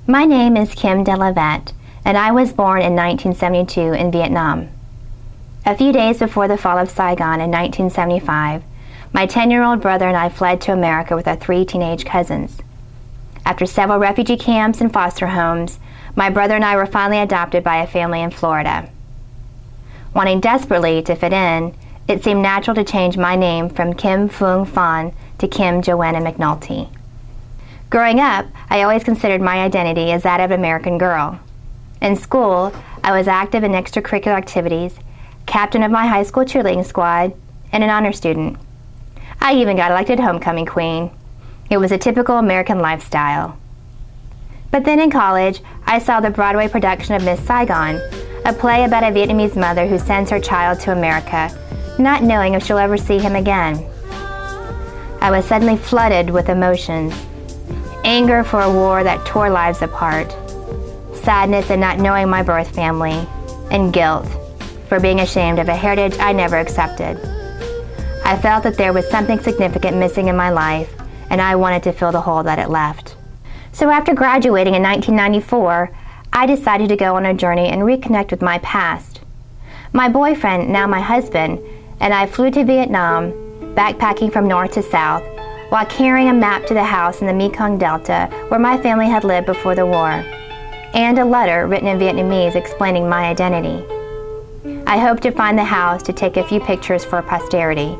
My name is Kim Delevett, and I was born in 1972 in Vietnam. A few days before the fall of Saigon in 1975, my 10-year-old brother and I fled to America with our 3 teenage cousins. After several refugee camps and foster homes, my brother and I were finally adopted by a family in Florida. Wanting desperately to fit in, it seemed natural to change my name from Kim Phuong Phan to Kim Joanna McNulty. Growing up, I always considered my identity as that of an American girl. In school, I was active in extracurricular activities, captain of my high school cheerleading squad, and an honor student. I even got elected homecoming queen. It was a typical American lifestyle. But then in college, I saw the Broadway production of Miss Saigon, a play about a Vietnamese mother who sends her child to America, not knowing if she'll ever see him again. I was suddenly flooded with emotions. Anger for a war that tore lives apart, sadness at not knowing my birth family, and guilt for being ashamed of a heritage I never accepted. I felt that there was something significant missing in my life, and I wanted to fill the hole that it left. So after graduating in 1994, I decided to go on a journey and reconnect with my past. My boyfriend, now my husband, and I flew to Vietnam, backpacking from north to south, while carrying a map to the house in the Mekong Delta where my family had lived before the war, and a letter written in Vietnamese explaining my identity. I hoped to find the house to take a few pictures for posterity.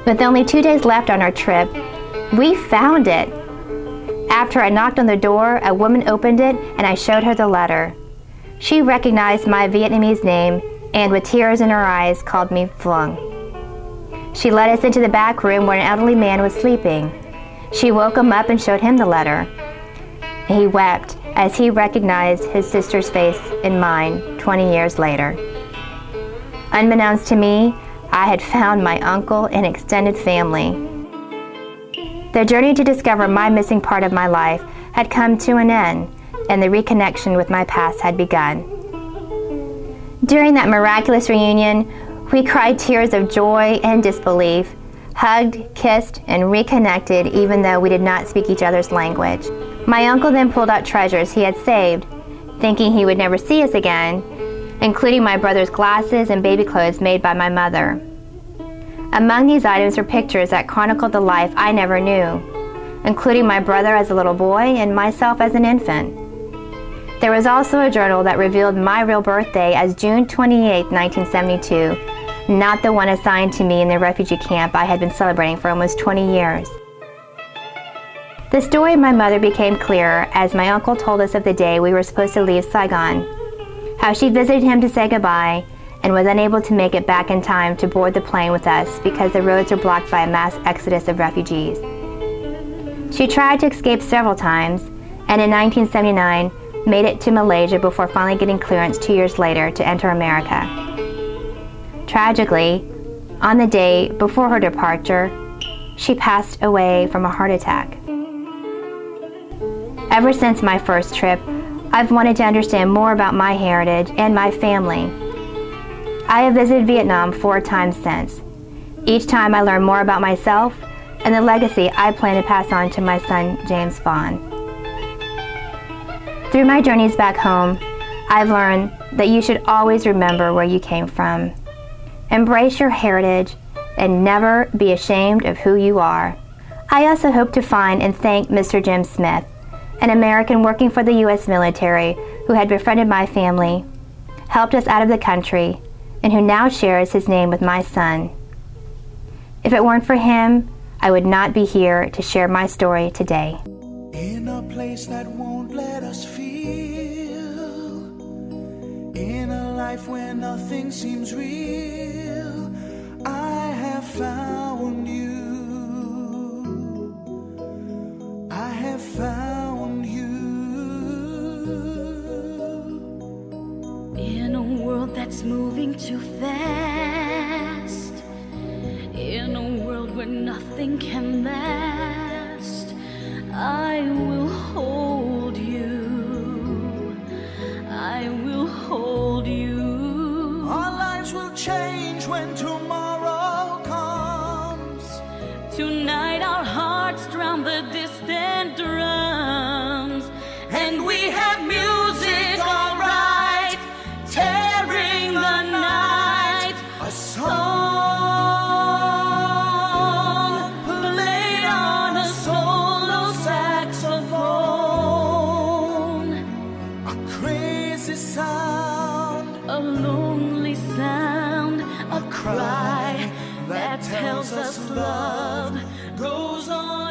With only 2 days left on our trip, we found it. After I knocked on the door, a woman opened it and I showed her the letter. She recognized my Vietnamese name and with tears in her eyes called me Phuong. She led us into the back room where an elderly man was sleeping. She woke him up and showed him the letter. He wept as he recognized his sister's face in mine 20 years later. Unbeknownst to me, I had found my uncle and extended family. The journey to discover my missing part of my life had come to an end, and the reconnection with my past had begun. During that miraculous reunion, we cried tears of joy and disbelief, hugged, kissed, and reconnected even though we did not speak each other's language. My uncle then pulled out treasures he had saved, thinking he would never see us again, including my brother's glasses and baby clothes made by my mother. Among these items were pictures that chronicled the life I never knew, including my brother as a little boy and myself as an infant. There was also a journal that revealed my real birthday as June 28, 1972, not the one assigned to me in the refugee camp I had been celebrating for almost 20 years. The story of my mother became clearer as my uncle told us of the day we were supposed to leave Saigon, how she visited him to say goodbye and was unable to make it back in time to board the plane with us because the roads were blocked by a mass exodus of refugees. She tried to escape several times, and in 1979 made it to Malaysia before finally getting clearance 2 years later to enter America. Tragically, on the day before her departure, she passed away from a heart attack. Ever since my first trip, I've wanted to understand more about my heritage and my family. I have visited Vietnam 4 times since. Each time I learn more about myself and the legacy I plan to pass on to my son, James Phan. Through my journeys back home, I've learned that you should always remember where you came from. Embrace your heritage and never be ashamed of who you are. I also hope to find and thank Mr. Jim Smith, an American working for the U.S. military who had befriended my family, helped us out of the country, and who now shares his name with my son. If it weren't for him, I would not be here to share my story today. In a place that won't let us feel, in a life where nothing seems real, I have found you. I have found you. In a world that's moving too fast, in a world where nothing can last, I will hold you. I will hold you. Our lives will change when tomorrow comes. Tonight our hearts drown the distant drums. have music alright, tearing the night. A song Played on a solo saxophone. a crazy sound, A lonely sound, a cry that tells us love goes on.